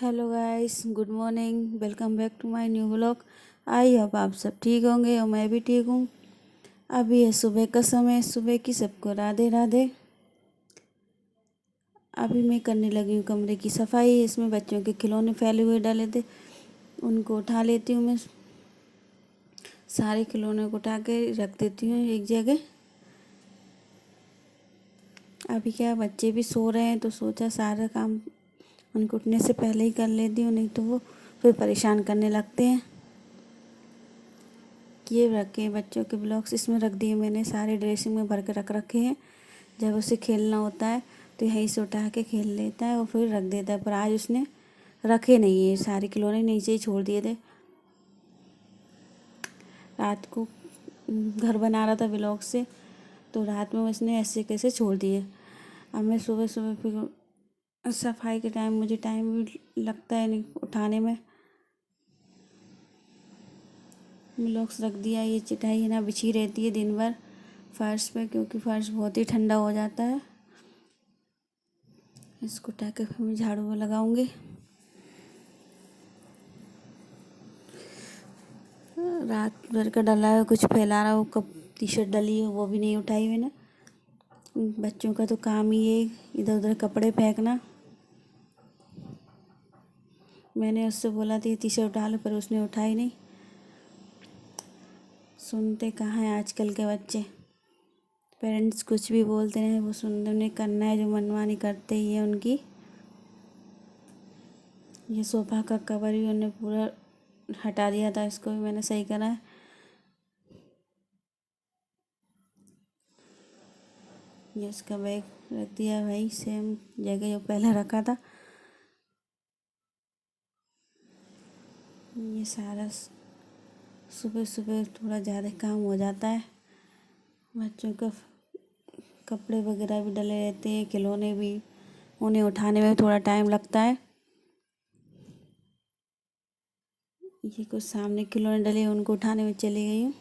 Hello guys, good morning. Welcome back to my new vlog. I hope आप सब ठीक होंगे और मैं भी ठीक हूँ। अभी है सुबह का समय। सुबह की सबको राधे राधे। अभी मैं करने लगी हूँ कमरे की सफाई। इसमें बच्चों के खिलौने फैले हुए डाले थे, उनको उठा लेती हूँ मैं। सारे खिलौने को उठा के रख देती हूँ एक जगह। अभी क्या बच्चे भी सो रहे हैं तो सोचा सारा काम उनको उठने से पहले ही कर लेती हूँ, नहीं तो वो फिर परेशान करने लगते हैं। ये रखे हैं बच्चों के ब्लॉक्स, इसमें रख दिए मैंने। सारे ड्रेसिंग में भर के रख रखे हैं। जब उसे खेलना होता है तो यहीं से उठा के खेल लेता है और फिर रख देता है। पर आज उसने रखे नहीं है, सारे खिलौने नीचे ही छोड़ दिए थे। रात को घर बना रहा था ब्लॉक से, तो रात में उसने ऐसे कैसे छोड़ दिए। अब मैं सुबह सुबह फिर सफाई के टाइम मुझे टाइम भी लगता है नहीं उठाने में। ब्लॉक्स रख दिया। ये चटाई है ना बिछी रहती है दिन भर फर्श पे, क्योंकि फर्श बहुत ही ठंडा हो जाता है। इसको उठा के फिर मैं झाड़ू में लगाऊंगी। रात भर का डला है, कुछ फैला रहा हो। कब टी शर्ट डली है वो भी नहीं उठाई मैंने। बच्चों का तो काम ही है इधर उधर कपड़े फेंकना। मैंने उससे बोला था टी शर्ट उठा लो, पर उसने उठाई नहीं। सुनते कहाँ हैं आजकल के बच्चे। पेरेंट्स कुछ भी बोलते हैं, वो सुनते, उन्हें करना है जो मनमानी करते ही है उनकी। ये सोफ़ा का कवर भी उन्होंने पूरा हटा दिया था, इसको भी मैंने सही करा है। ये इसका बैग रख दिया भाई सेम जगह जो पहले रखा था। ये सारा सुबह सुबह थोड़ा ज़्यादा काम हो जाता है। बच्चों का कपड़े वगैरह भी डले रहते हैं, खिलौने भी, उन्हें उठाने में थोड़ा टाइम लगता है। ये कुछ सामने खिलौने डले, उनको उठाने में चली गई हूँ।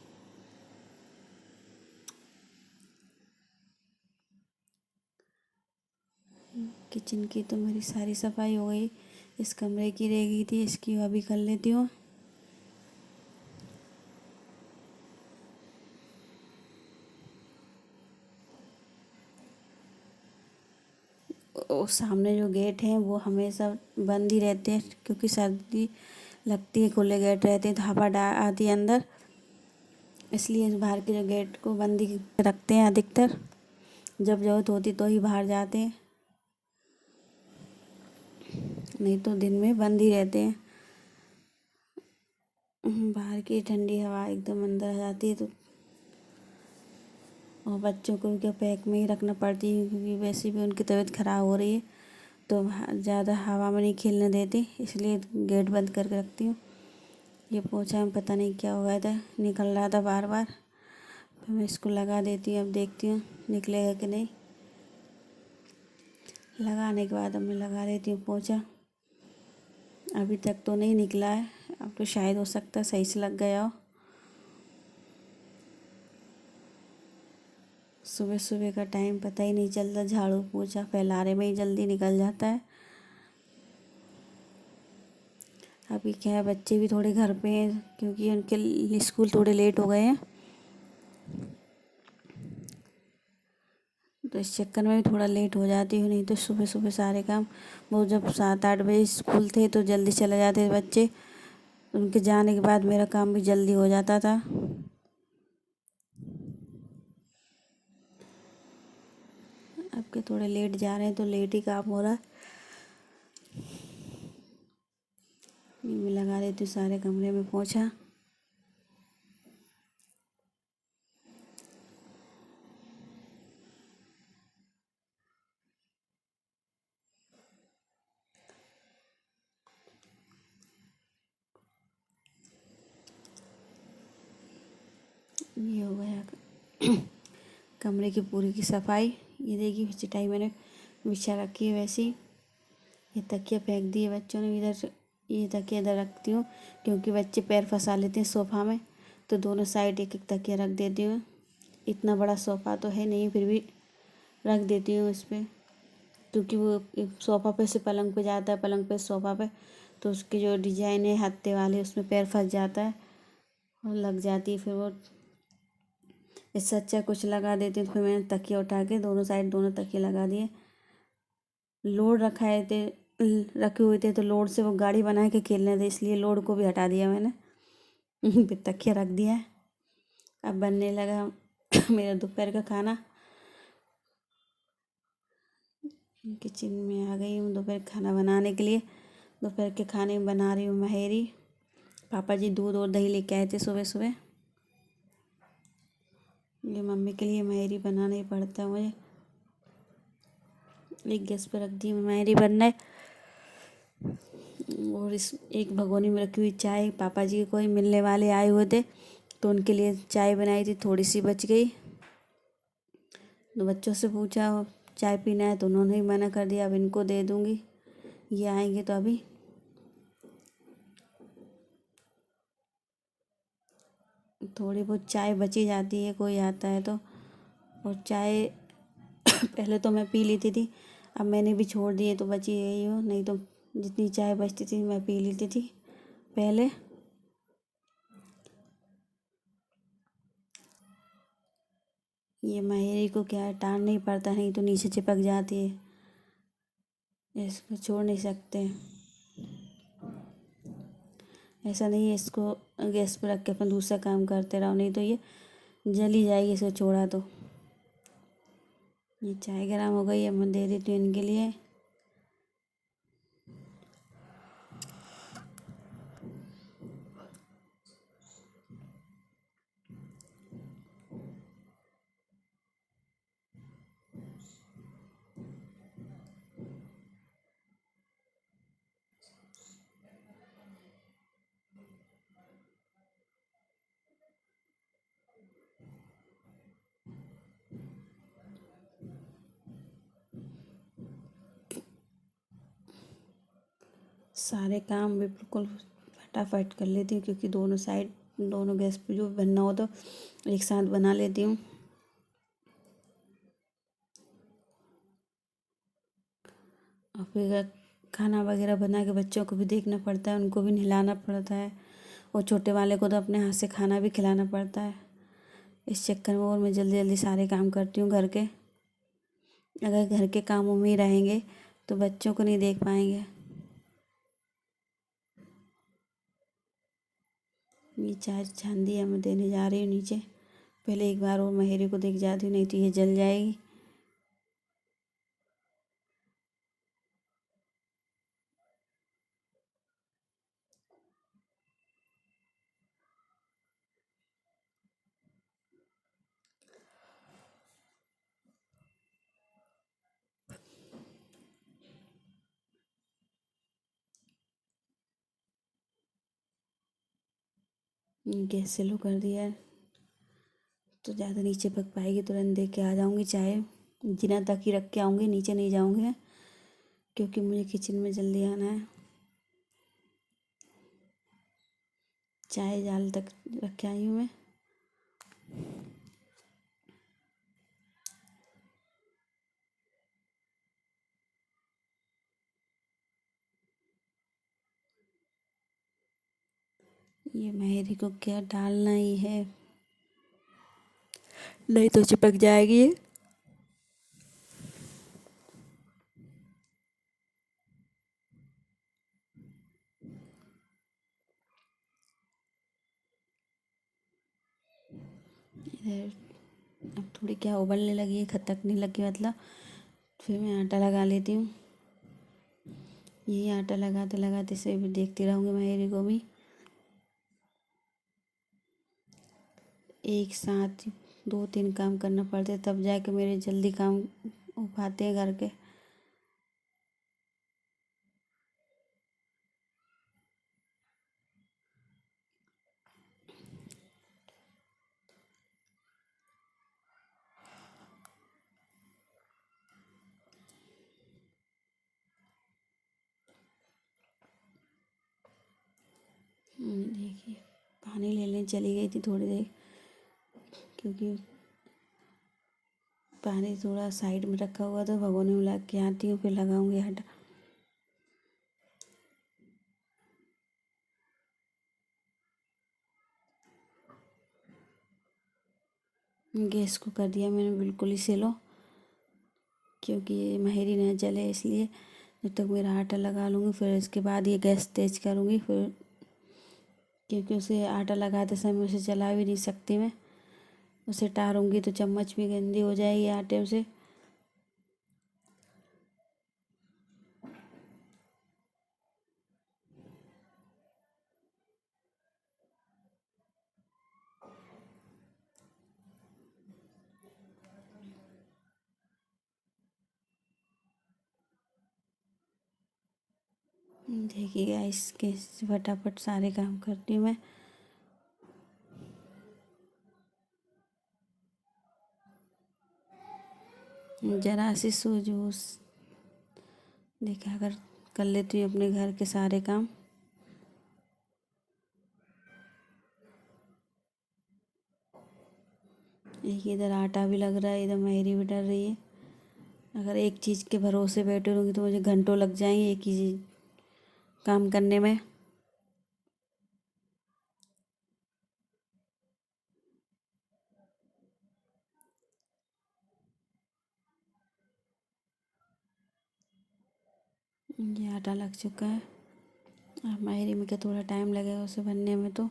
किचन की तो मेरी सारी सफाई हो गई। इस कमरे की रह गई थी, इसकी अभी कर लेती हूँ। और सामने जो गेट हैं वो हमेशा बंद ही रहते हैं, क्योंकि सर्दी लगती है। खुले गेट रहते हैं तो हवा आती है अंदर, इसलिए बाहर के जो गेट को बंद ही रखते हैं अधिकतर। जब ज़रूरत होती तो ही बाहर जाते हैं, नहीं तो दिन में बंद ही रहते हैं। बाहर की ठंडी हवा एकदम अंदर आ जाती है। तो और बच्चों को क्या पैक में ही रखना पड़ती है, क्योंकि वैसे भी उनकी तबीयत ख़राब हो रही है, तो ज़्यादा हवा में नहीं खेलने देती, इसलिए गेट बंद करके रखती हूँ। ये पोछा में पता नहीं क्या हो गया था, निकल रहा था बार बार। फिर मैं इसको लगा देती हूँ, अब देखती हूँ निकलेगा कि नहीं। लगाने के बाद अब मैं लगा देती हूँ पोछा। अभी तक तो नहीं निकला है, अब तो शायद हो सकता है सही से लग गया हो। सुबह सुबह का टाइम पता ही नहीं चलता, झाड़ू पोछा फैलाने में ही जल्दी निकल जाता है। अभी क्या है, बच्चे भी थोड़े घर पे हैं, क्योंकि उनके स्कूल थोड़े लेट हो गए हैं, तो इस चक्कर में भी थोड़ा लेट हो जाती हूँ। नहीं तो सुबह सुबह सारे काम, वो जब 7-8 बजे स्कूल थे तो जल्दी चले जाते थे बच्चे। उनके जाने के बाद मेरा काम भी जल्दी हो जाता था। अब के थोड़े लेट जा रहे हैं तो लेट ही काम हो रहा है। मैं लगा देती हूँ सारे कमरे में पोछा। ये हो गया कमरे की पूरी की सफाई। ये देखिए चटाई मैंने बिछा रखी है वैसी। ये तकिया फेंक दिए बच्चों ने इधर से। ये तकिया इधर रखती हूँ, क्योंकि बच्चे पैर फंसा लेते हैं सोफ़ा में, तो दोनों साइड एक एक तकिया रख देती हूँ। इतना बड़ा सोफ़ा तो है नहीं, फिर भी रख देती हूँ इस पर। क्योंकि वो सोफ़ा पे से पलंग पे जाता है, पलंग पे सोफ़ा पे, तो उसकी जो डिजाइन है हत्थे वाले उसमें पैर फंस जाता है और लग जाती है। फिर वो इससे अच्छा कुछ लगा देती। तो फिर मैंने तकिया उठा के दोनों साइड दोनों तकिए लगा दिए। लोड रखाए थे, रखे हुए थे, तो लोड से वो गाड़ी बना के खेलने थे, इसलिए लोड को भी हटा दिया मैंने। फिर तकिया रख दिया है। अब बनने लगा मेरा दोपहर का खाना। किचन में आ गई हूँ दोपहर खाना बनाने के लिए। दोपहर के खाने में बना रही हूँ माहेरी। पापा जी दूध और दही लेके आए थे सुबह सुबह। ये मम्मी के लिए माहेरी बनाना ही पड़ता है मुझे। एक गैस पर रख दी माहेरी बनने, और इस एक भगोनी में रखी हुई चाय। पापा जी कोई मिलने वाले आए हुए थे, तो उनके लिए चाय बनाई थी, थोड़ी सी बच गई। तो बच्चों से पूछा चाय पीना है, तो उन्होंने ही मना कर दिया। अब इनको दे दूँगी, ये आएंगे तो अभी। थोड़ी बहुत चाय बची जाती है, कोई आता है तो। और चाय पहले तो मैं पी लेती थी, अब मैंने भी छोड़ दी है, तो बची यही हो। नहीं तो जितनी चाय बचती थी मैं पी लेती थी पहले। ये माहेरी को क्या है, टालना ही पड़ता, नहीं तो नीचे चिपक जाती है, इसको छोड़ नहीं सकते। ऐसा नहीं है इसको गैस पर रख के अपन दूसरा काम करते रहो, नहीं तो ये जल ही जाएगी इसको छोड़ा तो। ये चाय गर्म हो गई, अब मैं दे देती हूँ इनके लिए। सारे काम भी बिल्कुल फटाफट कर लेती हूँ, क्योंकि दोनों साइड दोनों गैस पे जो बनना हो तो एक साथ बना लेती हूँ। और फिर खाना वगैरह बना के बच्चों को भी देखना पड़ता है, उनको भी नहलाना पड़ता है, और छोटे वाले को तो अपने हाथ से खाना भी खिलाना पड़ता है। इस चक्कर में और मैं जल्दी जल्दी सारे काम करती हूँ घर के। अगर घर के कामों में ही रहेंगे तो बच्चों को नहीं देख पाएंगे। ये चाय छान दी है, मैं देने जा रही हूँ नीचे। पहले एक बार और माहेरी को देख जाती हूँ, नहीं तो ये जल जाएगी। गैस स्लो कर दिया है, तो ज़्यादा नीचे पक पाएगी, तुरंत दे के आ जाऊँगी चाय। जिना तक ही रख के आऊँगी, नीचे नहीं जाऊँगी, क्योंकि मुझे किचन में जल्दी आना है। चाय जाल तक रख के आई हूँ मैं। ये मेहरी को क्या डालना ही है, नहीं तो चिपक जाएगी ये। इधर अब थोड़ी क्या उबलने लगी है, खटकने लगी मतलब। फिर मैं आटा लगा लेती हूँ। यही आटा लगाते लगाते से भी देखती रहूँगी मेहरी को भी। एक साथ दो तीन काम करना पड़ते, तब जाके मेरे जल्दी काम हो पाते हैं घर के। देखिए पानी लेने चली गई थी थोड़ी देर, क्योंकि पानी थोड़ा साइड में रखा हुआ तो भगोने में लगा के आती हूँ, फिर लगाऊंगी आटा। गैस को कर दिया मैंने बिल्कुल ही स्लो, क्योंकि ये महेरी न जले, इसलिए जब तक मेरा आटा लगा लूँगी फिर इसके बाद ये गैस तेज करूँगी। फिर क्योंकि उसे आटा लगाते समय उसे जला भी नहीं सकती मैं, उसे टारूँगी तो चम्मच भी गंदी हो जाएगी आटे से। देखिए गाइस के फटाफट सारे काम करती हूँ मैं। जरा सी सूझबूझ दिखा कर लेती हूँ अपने घर के सारे काम। देखिए इधर आटा भी लग रहा है, इधर महेरी भी डर रही है। अगर एक चीज़ के भरोसे बैठे रहूँगी तो मुझे घंटों लग जाएंगे एक ही चीज़ काम करने में। ये आटा लग चुका है। अब महेरी में क्या थोड़ा टाइम लगेगा उसे बनने में। तो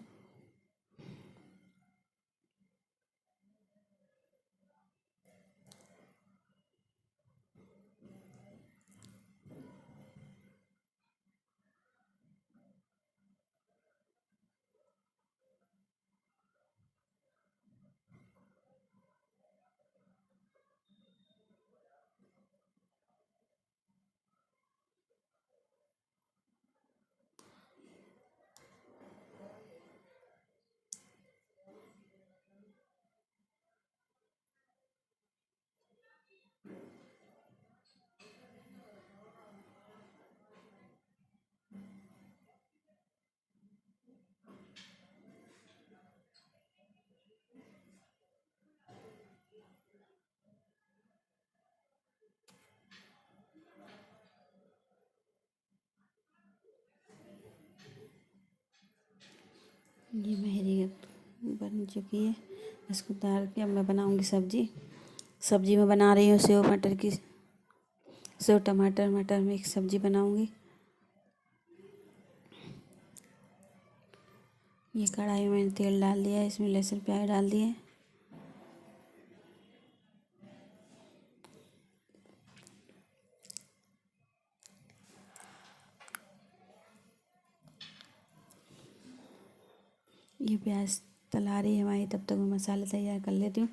ये महेरी बन चुकी है। इसको उतार के अब मैं बनाऊंगी सब्जी। सब्जी में बना रही हूँ सेव मटर की, सेव टमाटर मटर में एक सब्जी बनाऊंगी। ये कढ़ाई में मैंने तेल डाल दिया है, इसमें लहसुन प्याज डाल दिए। ये प्याज तला रही है हमारी, तब तक मैं मसाले तैयार कर लेती हूँ।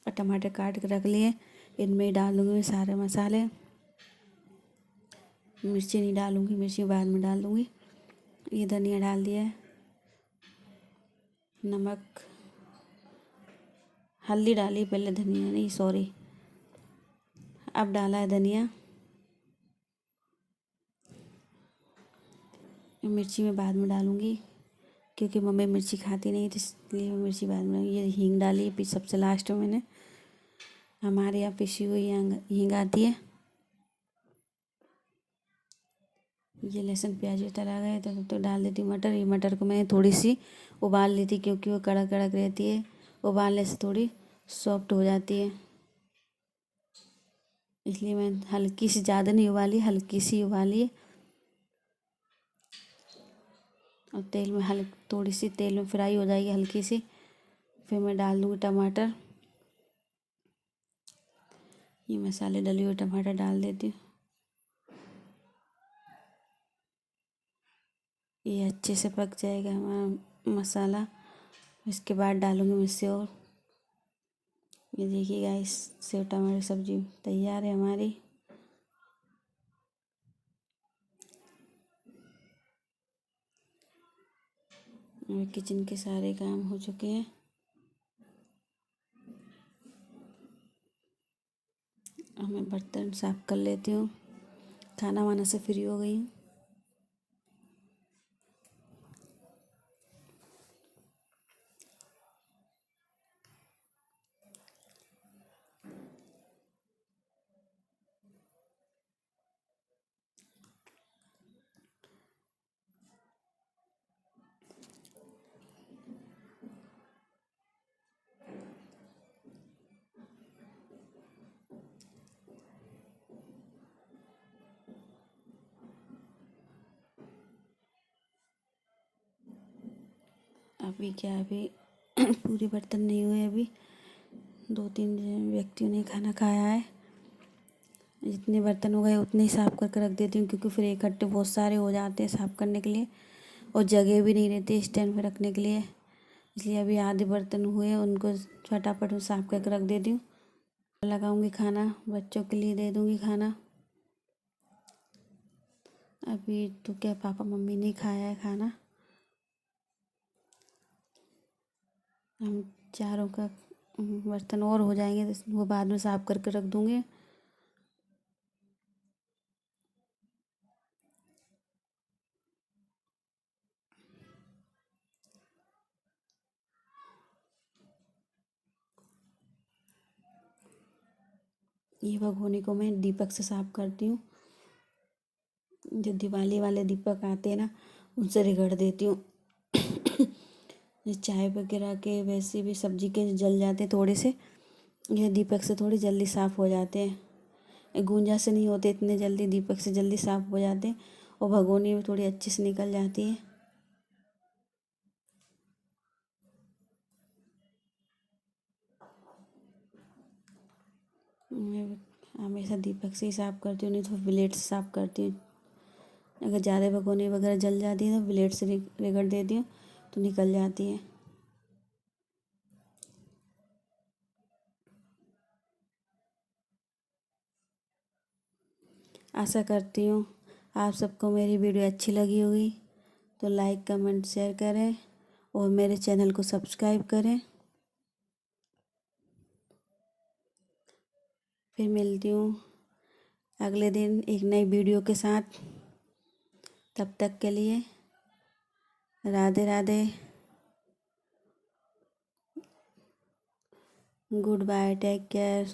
और टमाटर काट के रख लिए, इनमें ही डाल दूँगी मैं सारे मसाले। मिर्ची नहीं डालूँगी, मिर्ची बाद में डाल दूँगी। ये धनिया डाल दिया है, नमक, हल्दी डाली पहले, धनिया नहीं, सॉरी, अब डाला है धनिया। मिर्ची मैं बाद में डालूँगी क्योंकि मम्मी मिर्ची खाती नहीं थी, इसलिए मैं मिर्ची बाद में। ये हींग डाली फिर सबसे लास्ट में मैंने। हमारे यहाँ पिसी हुई हींग आती है। ये लहसुन प्याज भी तला गए तो डाल देती हूँ मटर। ये मटर को मैं थोड़ी सी उबाल लेती क्योंकि वो कड़क कड़क रहती है, उबालने से थोड़ी सॉफ्ट हो जाती है, इसलिए मैं हल्की सी, ज़्यादा नहीं उबाली, हल्की सी उबाली है। और तेल में थोड़ी सी तेल में फ्राई हो जाएगी हल्की सी, फिर मैं डाल दूँगी टमाटर। ये मसाले डले हुए टमाटर डाल देती हूँ। ये अच्छे से पक जाएगा हमारा मसाला, इसके बाद डालूँगी मैं सेव। ये देखिए गाइस, सेव टमाटर सब्जी तैयार है हमारी। और किचन के सारे काम हो चुके हैं। अब मैं बर्तन साफ कर लेती हूँ, खाना वाना से फ्री हो गई हूँ। अभी क्या अभी पूरे बर्तन नहीं हुए, अभी 2-3 व्यक्तियों ने खाना खाया है। जितने बर्तन हो गए उतने ही साफ़ करके रख देती हूँ, क्योंकि फिर इकट्ठे बहुत सारे हो जाते हैं साफ़ करने के लिए और जगह भी नहीं रहती स्टैंड पे रखने के लिए। इसलिए अभी आधे बर्तन हुए हैं, उनको फटाफट साफ़ करके रख देती हूँ। लगाऊंगी खाना, बच्चों के लिए दे दूंगी खाना। अभी तो क्या पापा मम्मी ने खाया है खाना, हम चारों का बर्तन और हो जाएंगे तो वो बाद में साफ़ करके रख दूंगी। ये भगोनी को मैं दीपक से साफ़ करती हूँ। जो दिवाली वाले दीपक आते हैं ना, उनसे रगड़ देती हूँ। ये चाय वगैरह के वैसे भी सब्जी के जल जाते हैं थोड़े से, यह दीपक से थोड़ी जल्दी साफ़ हो जाते हैं। ये गूंजा से नहीं होते इतने जल्दी, दीपक से जल्दी साफ़ हो जाते हैं और भगोनी भी थोड़ी अच्छे से निकल जाती है। मैं हमेशा दीपक से ही साफ़ करती हूँ, नहीं तो ब्लेड से साफ़ करती हूँ। अगर ज़्यादा भगोनी वगैरह जल जाती है तो ब्लेड से रगड़ देती हूँ तो निकल जाती है। आशा करती हूँ आप सबको मेरी वीडियो अच्छी लगी होगी, तो लाइक कमेंट शेयर करें और मेरे चैनल को सब्सक्राइब करें। फिर मिलती हूँ अगले दिन एक नई वीडियो के साथ। तब तक के लिए Radhe Radhe, good bye, take care.